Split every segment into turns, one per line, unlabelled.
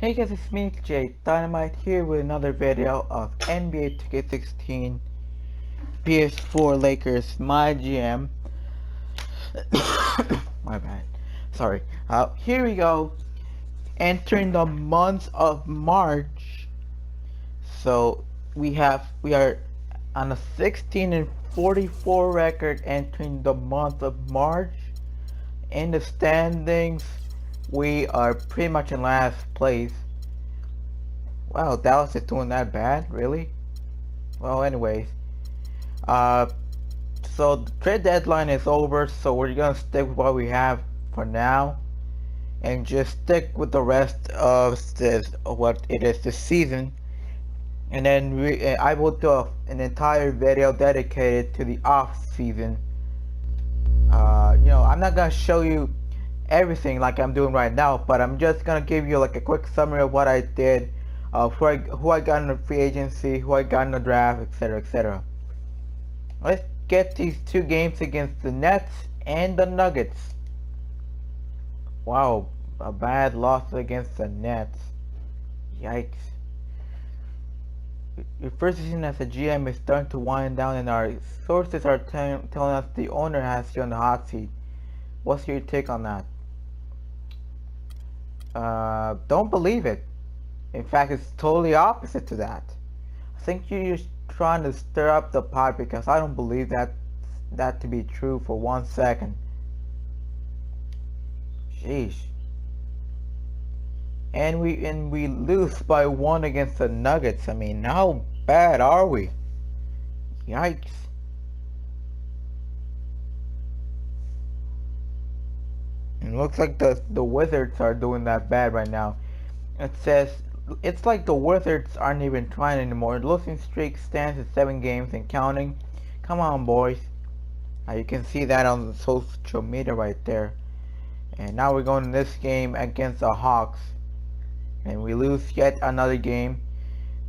Hey guys, it's me, Jay Dynamite, here with another video of NBA 2K16 PS4 Lakers MyGM. My bad. Sorry. Here we go. Entering the month of March. So we are on a 16-44 record entering the month of March. In the standings, we are pretty much in last place. Wow, Dallas is doing that bad, really? Well, anyways, uh, so the trade deadline is over, so we're gonna stick with what we have for now, and just stick with the rest of what it is this season, and then I will do an entire video dedicated to the off season. I'm not gonna show you everything like I'm doing right now, but I'm just gonna give you like a quick summary of what I did, who I got in the free agency, who I got in the draft, etc., etc. Let's get these two games against the Nets and the Nuggets. Wow, a bad loss against the Nets. Yikes. Your first season as a GM is starting to wind down, and our sources are telling us the owner has you on the hot seat. What's your take on that? Don't believe it. In fact, it's totally opposite to that. I think you're just trying to stir up the pot, because I don't believe that to be true for 1 second. Sheesh. And we lose by 1 against the Nuggets. I mean, how bad are we? Yikes. It looks like the Wizards are doing that bad right now. It says it's like the Wizards aren't even trying anymore. The losing streak stands at 7 games and counting. Come on, boys. You can see that on the social media right there. And now we're going to this game against the Hawks, and we lose yet another game.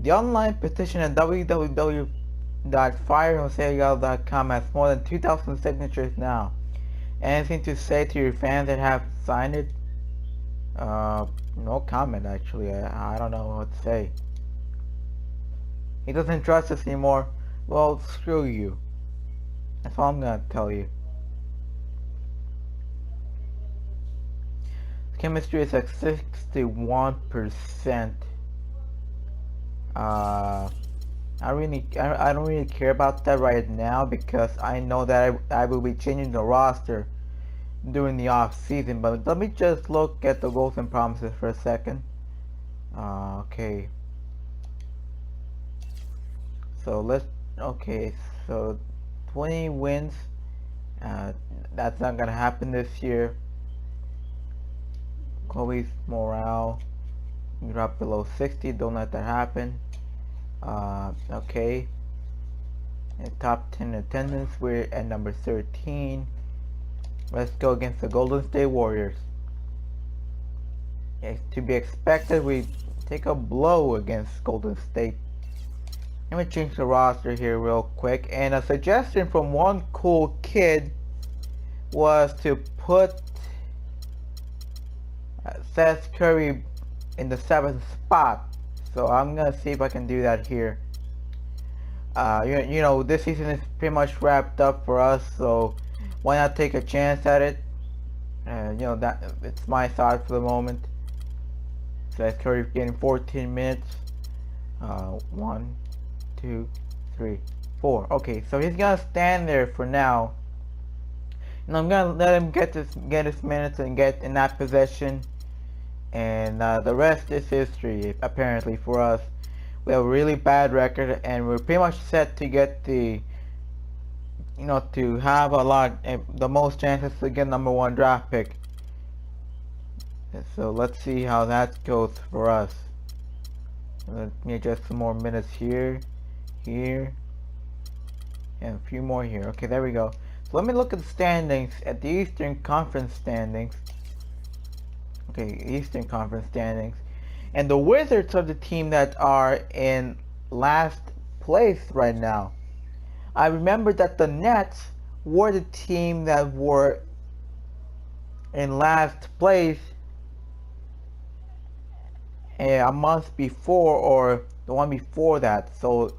The online petition at www.firejosegal.com has more than 2,000 signatures now. Anything to say to your fans that have signed it? No comment actually. I don't know what to say. He doesn't trust us anymore. Well, screw you. That's all I'm gonna tell you. Chemistry is at 61%. I don't really care about that right now, because I know that I will be changing the roster during the off season. But let me just look at the goals and promises for a second. Okay. So so 20 wins. That's not gonna happen this year. Kobe's morale drop below 60. Don't let that happen. Okay. In top 10 attendance, we're at number 13. Let's go against the Golden State Warriors. It's to be expected we take a blow against Golden State. Let me change the roster here real quick. And a suggestion from one cool kid was to put Seth Curry in the 7th spot. So I'm gonna see if I can do that here. You know, this season is pretty much wrapped up for us, so why not take a chance at it? That it's my thought for the moment. Seth Curry getting 14 minutes. 1, 2, 3, 4. Okay, so he's gonna stand there for now, and I'm gonna let him get his minutes and get in that possession. And the rest is history, apparently, for us. We have a really bad record, and we're pretty much set to get to have the most chances to get #1 draft pick. So let's see how that goes for us. Let me adjust some more minutes here, and a few more here. Okay, there we go. So let me look at the standings, at the Eastern Conference standings. Okay, Eastern Conference standings. And the Wizards are the team that are in last place right now. I remember that the Nets were the team that were in last place a month before or the one before that. So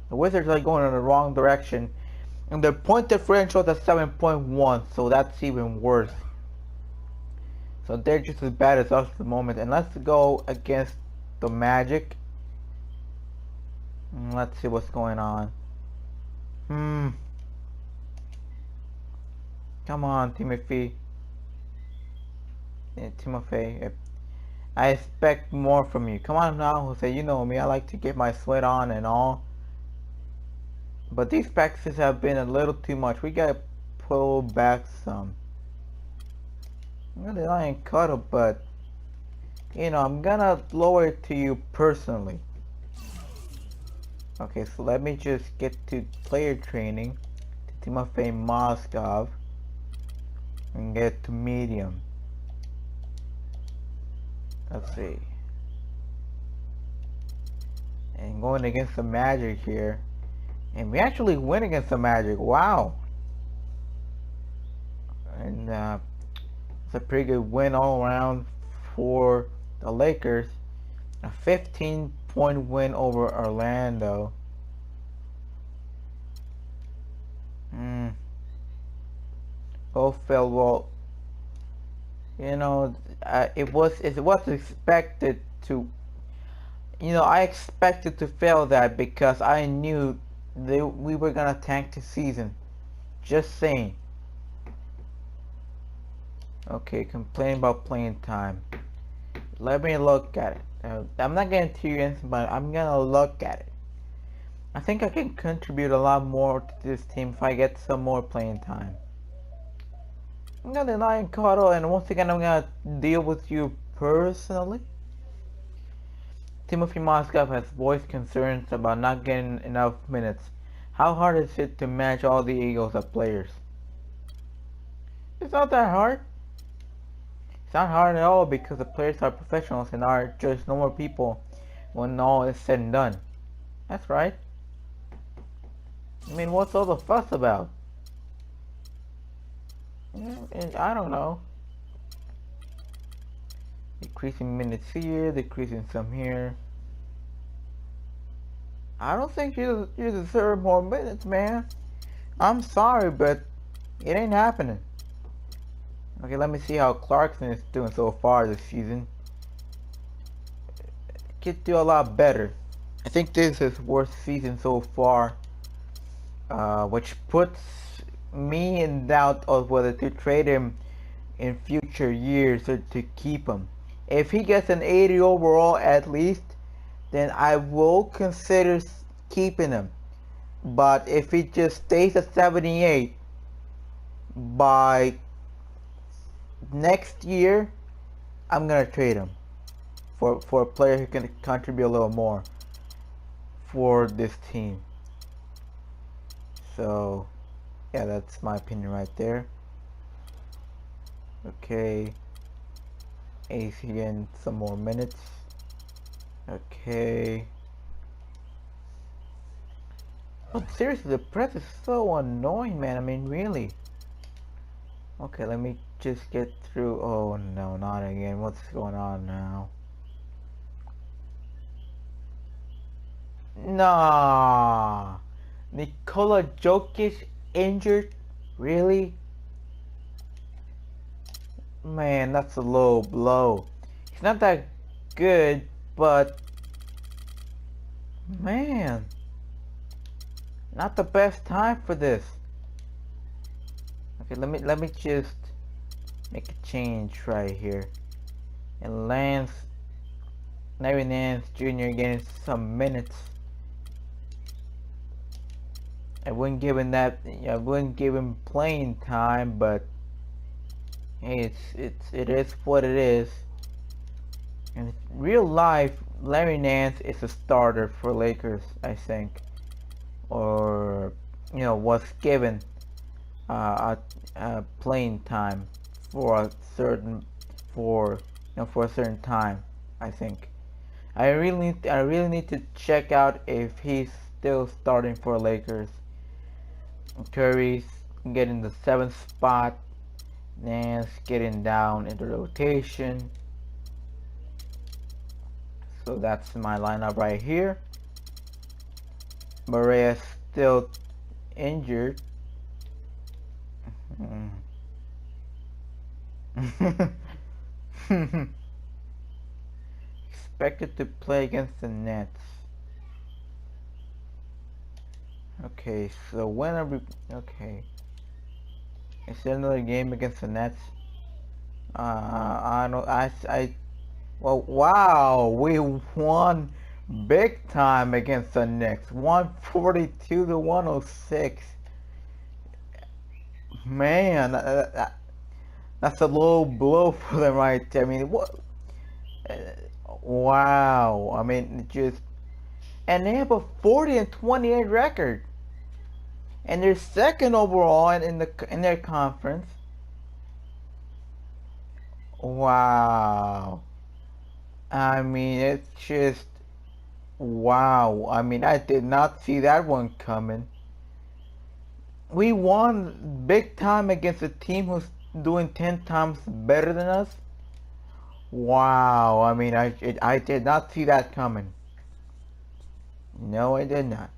the Wizards are going in the wrong direction. And their point differential is at 7.1, so that's even worse. So they're just as bad as us at the moment. And let's go against the Magic. Let's see what's going on. Come on, Timothy. Yeah, Timothy. I expect more from you. Come on now, Jose. You know me. I like to get my sweat on and all. But these practices have been a little too much. We gotta pull back some. Really, I ain't cuddle, but you know, I'm gonna lower it to you personally. Okay, so let me just get to player training to Timofey Moskov and get to medium. Let's see. And going against the Magic here. And we actually win against the Magic. Wow. And it's a pretty good win all around for the Lakers. A 15-point win over Orlando. Both felt well. You know, it was expected to. You know, I expected to fail that because I knew we were gonna tank the season. Just saying. Okay, complaining about playing time. Let me look at it. I'm not getting too into, but I'm gonna look at it. I think I can contribute a lot more to this team if I get some more playing time. I'm gonna deny and cuddle, and once again I'm gonna deal with you personally. Timothy Moskov has voiced concerns about not getting enough minutes. How hard is it to manage all the egos of players? It's not that hard. It's not hard at all because the players are professionals and are just normal people when all is said and done. That's right. I mean, what's all the fuss about? I don't know. Decreasing minutes here, decreasing some here. I don't think you deserve more minutes, man. I'm sorry, but it ain't happening. Okay, let me see how Clarkson is doing so far this season. Could do a lot better. I think this is his worst season so far, which puts me in doubt of whether to trade him in future years or to keep him. If he gets an 80 overall at least, then I will consider keeping him. But if he just stays at 78 by next year, I'm gonna trade him for a player who can contribute a little more for this team. So yeah, that's my opinion right there. Okay, Ace again, some more minutes. Okay. But seriously, the press is so annoying, man. I mean, really. Okay, let me just get through. Oh no, not again. What's going on now? Nah. Nikola Jokic injured? Really? Man, that's a low blow. He's not that good, but man, not the best time for this. Okay, let me just make a change right here. And Larry Nance Jr. getting some minutes. I wouldn't give him playing time, but hey, it is what it is. In real life, Larry Nance is a starter for Lakers, I think, or you know, was given playing time for a certain time, I think. I really need to check out if he's still starting for Lakers. Curry's getting the 7th spot. Nance getting down into the rotation. So that's my lineup right here. Maria's still injured. Expected to play against the Nets. Okay, so when are we... Okay. Is there another game against the Nets? I don't... Well, wow! We won big time against the Knicks. 142 to 106. Man, that's a low blow for them right there. I mean, what? Uh, wow. I mean, just... And they have a 40 and 28 record. And they're second overall in their conference. Wow. I mean, it's just wow. I mean, I did not see that one coming. We won big time against a team who's doing 10 times better than us. Wow. I mean, I did not see that coming. No, I did not.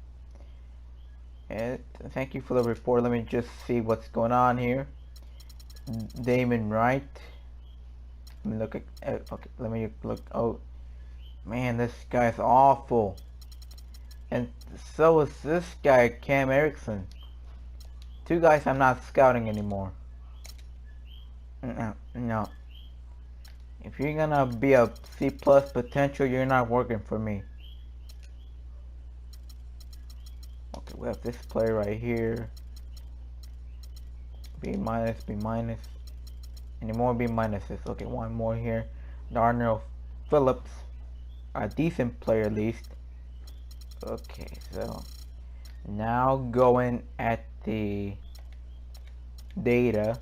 And thank you for the report. Let me just see what's going on here. Damon Wright. Let me look at. Okay, let me look. Oh, man, this guy's awful. And so is this guy, Cam Erickson. Two guys I'm not scouting anymore. No, no. If you're gonna be a C plus potential, you're not working for me. Okay, we have this player right here. B minus, B minus. Any more B minuses? Okay, one more here. Darnell Phillips, a decent player at least. Okay, so now going at the data,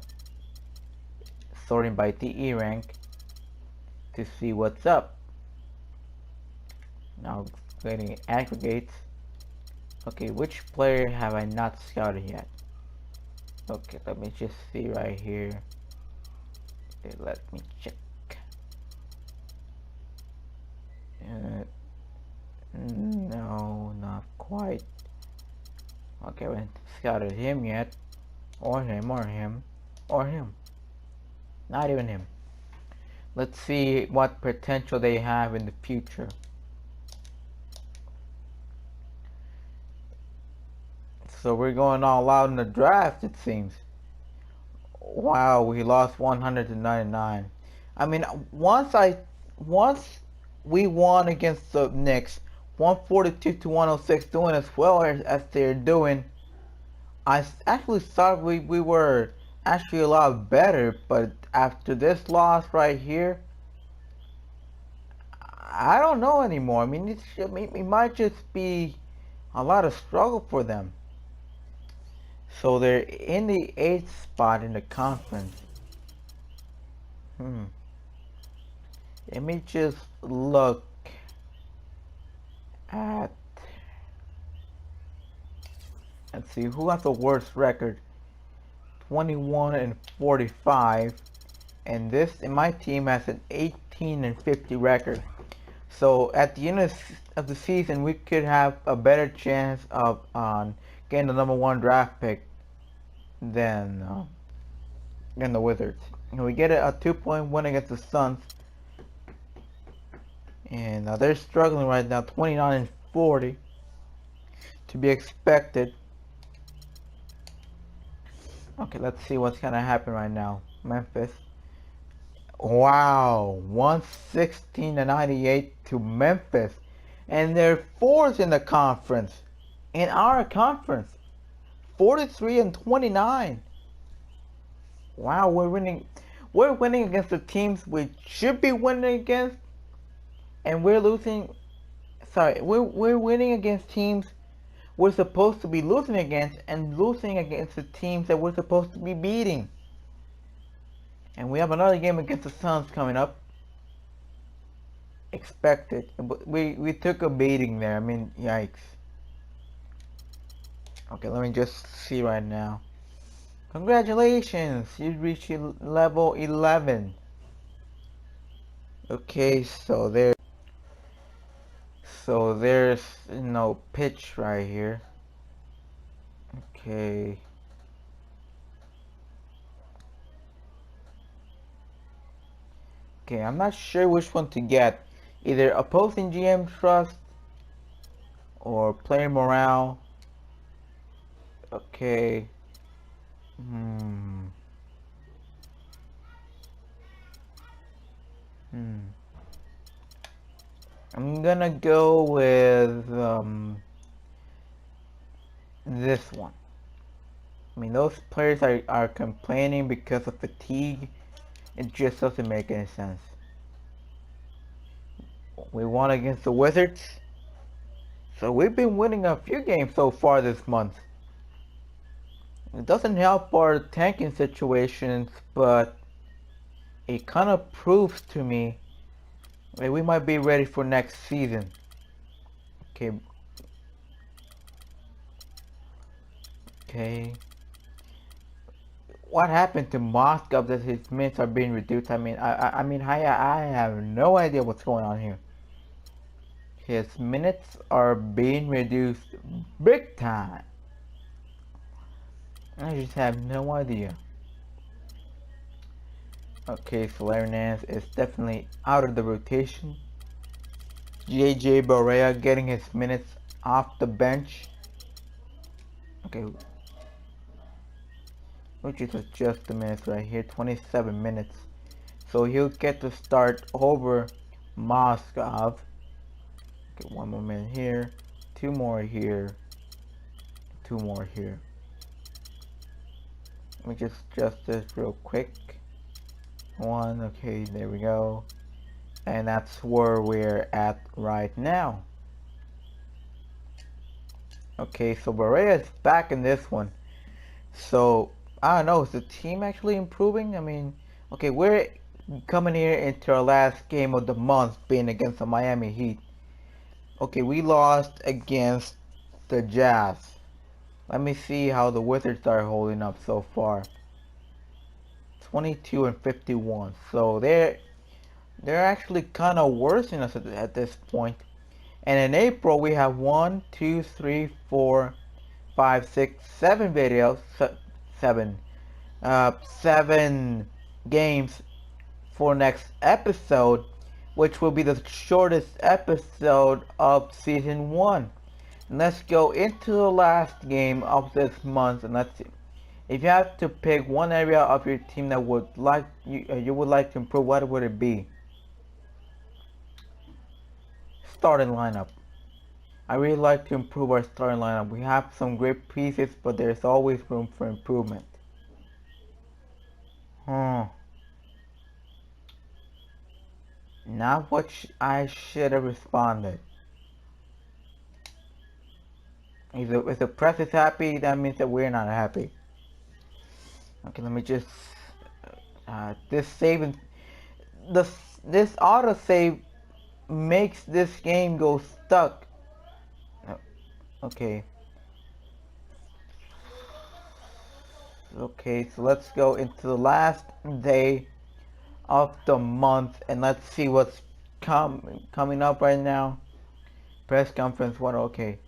sorting by DE rank to see what's up. Now getting aggregates. Okay, which player have I not scouted yet? Okay, let me just see right here. Okay, let me check. No, not quite. Okay, I haven't scouted him yet. Or him, or him, or him. Not even him. Let's see what potential they have in the future. So we're going all out in the draft, it seems. Wow, we lost 100 to 99. I mean, once we won against the Knicks, 142 to 106, doing as well as they're doing. I actually thought we were actually a lot better, but after this loss right here, I don't know anymore. I mean, it might just be a lot of struggle for them. So they're in the 8th spot in the conference. Let me just look at... Let's see, who has the worst record? 21 and 45. And my team has an 18 and 50 record. So at the end of the season, we could have a better chance of getting the #1 draft pick than the Wizards. And we get a 2-point win against the Suns. And they're struggling right now, 29 and 40. To be expected. Okay, let's see what's gonna happen right now. Memphis. Wow, 116 to 98 to Memphis, and they're fourth in the conference. In our conference, 43 and 29. Wow, we're winning. We're winning against the teams we should be winning against, and we're losing. Sorry, we're winning against teams we're supposed to be losing against, and losing against the teams that we're supposed to be beating. And we have another game against the Suns coming up. Expected. We took a beating there. I mean, yikes. Okay, let me just see right now. Congratulations! You reached level 11. Okay, so there. So there's no pitch right here. Okay. Okay, I'm not sure which one to get. Either opposing GM trust or player morale. Okay. Hmm. Hmm. I'm gonna go with this one. I mean, those players are complaining because of fatigue. It just doesn't make any sense. We won against the Wizards, so we've been winning a few games so far this month. It doesn't help our tanking situations, but it kind of proves to me that we might be ready for next season. Okay. Okay. What happened to Moscow that his minutes are being reduced? I have no idea what's going on here. His minutes are being reduced big time. I just have no idea. Okay, so Hernandez is definitely out of the rotation. JJ Barea getting his minutes off the bench. Okay, which is just the minutes right here, 27 minutes. So he'll get to start over Moskov. Okay, one more minute here, two more here, two more here. Let me just adjust this real quick. One, okay, there we go. And that's where we're at right now. Okay, so Barea is back in this one. So, I don't know, is the team actually improving? I mean, okay, we're coming here into our last game of the month being against the Miami Heat. Okay, we lost against the Jazz. Let me see how the Wizards are holding up so far. 22 and 51. So they're actually kind of worse than us at this point. And in April we have 1, 2, 3, 4, 5, 6, 7 videos. 7. 7 games for next episode, which will be the shortest episode of season 1. And let's go into the last game of this month, and let's see. If you have to pick one area of your team that would like you would like to improve, what would it be? Starting lineup. I really like to improve our starting lineup. We have some great pieces, but there's always room for improvement. Not what I should have responded. If the press is happy, that means that we're not happy. Okay, let me just this saving this auto save makes this game go stuck. Okay. Okay, so let's go into the last day of the month and let's see what's coming up right now. Press conference what? Okay.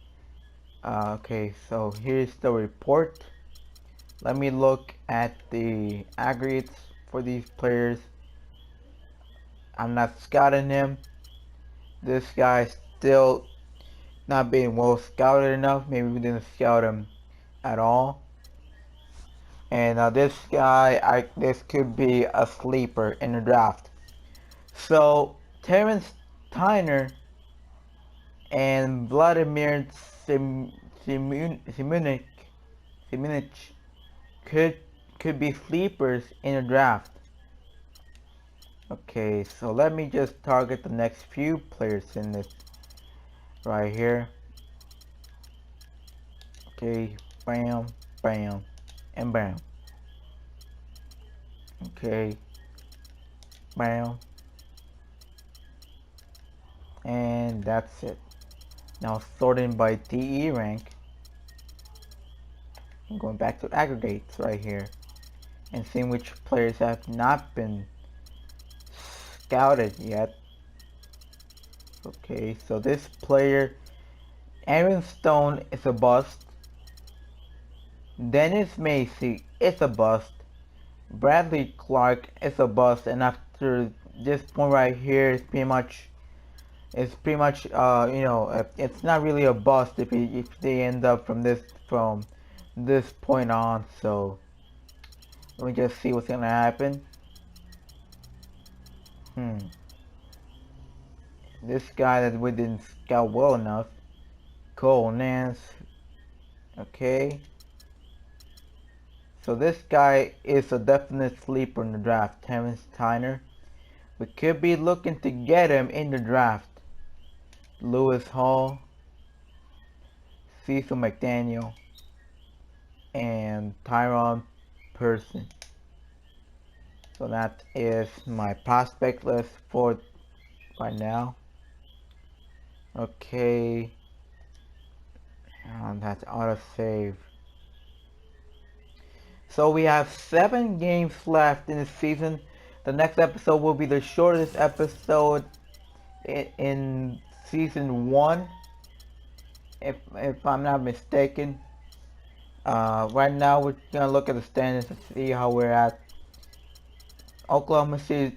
Okay, so here's the report. Let me look at the aggregates for these players. I'm not scouting him. This guy's still not being well scouted enough. Maybe we didn't scout him at all. And this guy, this could be a sleeper in the draft. So Terrence Tyner and Vladimir Simunic could be sleepers in the draft. Okay, so let me just target the next few players in this right here. Okay, bam, bam, and bam. Okay, bam, and that's it. Now sorting by DE rank. I'm going back to aggregates right here and seeing which players have not been scouted yet. Okay, so this player, Aaron Stone, is a bust. Dennis Macy is a bust. Bradley Clark is a bust. And after this point right here, it's not really a bust if they end up from this point on. So let me just see what's gonna happen. This guy that we didn't scout well enough. Cole Nance. Okay. So this guy is a definite sleeper in the draft. Terrence Tyner. We could be looking to get him in the draft. Lewis Hall. Cecil McDaniel. And Tyron Person. So that is my prospect list for right now. Okay. And that's autosave. So we have 7 games left in the season. The next episode will be the shortest episode in season 1, if I'm not mistaken. Right now we're gonna look at the standings and see how we're at. Oklahoma City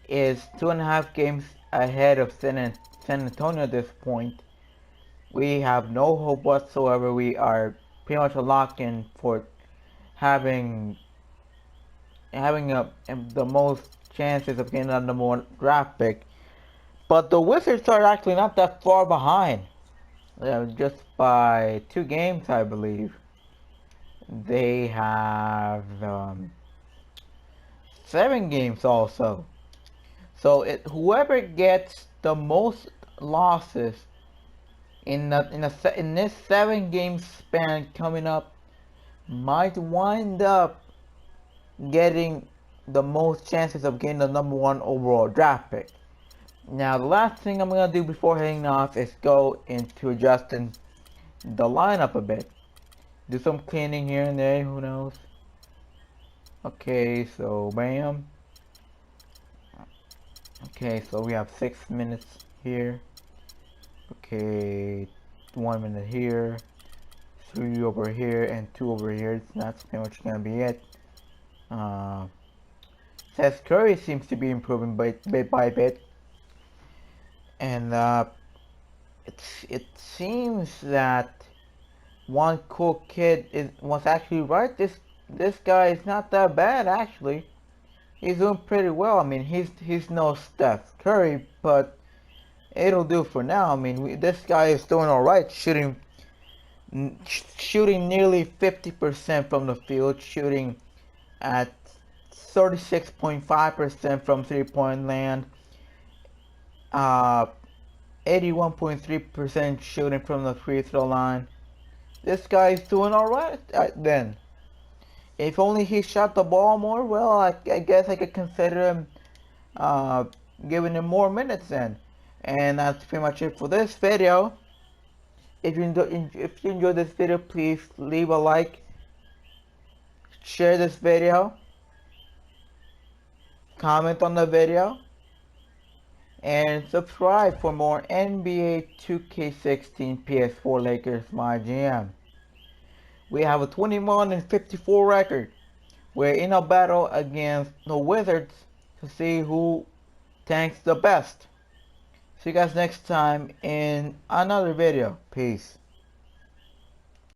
is 2.5 games ahead of San Antonio at this point. We have no hope whatsoever. We are pretty much a lock-in for having the most chances of getting a number 1 draft pick. But the Wizards are actually not that far behind. Just by 2 games, I believe. They have 7 games also. So whoever gets the most losses in this 7 game span coming up might wind up getting the most chances of getting the number 1 overall draft pick. Now the last thing I'm gonna do before heading off is go into adjusting the lineup a bit. Do some cleaning here and there, who knows. Okay, so bam. Okay, so we have 6 minutes here. Okay, 1 minute here, 3 over here, and 2 over here. That's pretty much gonna be it. Seth Curry seems to be improving bit by bit, and it seems that one cool kid was actually right. This guy is not that bad actually. He's doing pretty well. I mean, he's no Steph Curry, but it'll do for now. I mean, this guy is doing all right, shooting nearly 50% from the field, shooting at 36.5% from 3-point land, 81.3% shooting from the free throw line. This guy is doing all right then. If only he shot the ball more, well, I guess I could consider him giving him more minutes then. And that's pretty much it for this video. If you enjoyed this video, please leave a like, share this video, comment on the video, and subscribe for more NBA 2K16 PS4 Lakers MyGM. We have a 21-54 record. We're in a battle against the Wizards to see who tanks the best. See you guys next time in another video. Peace.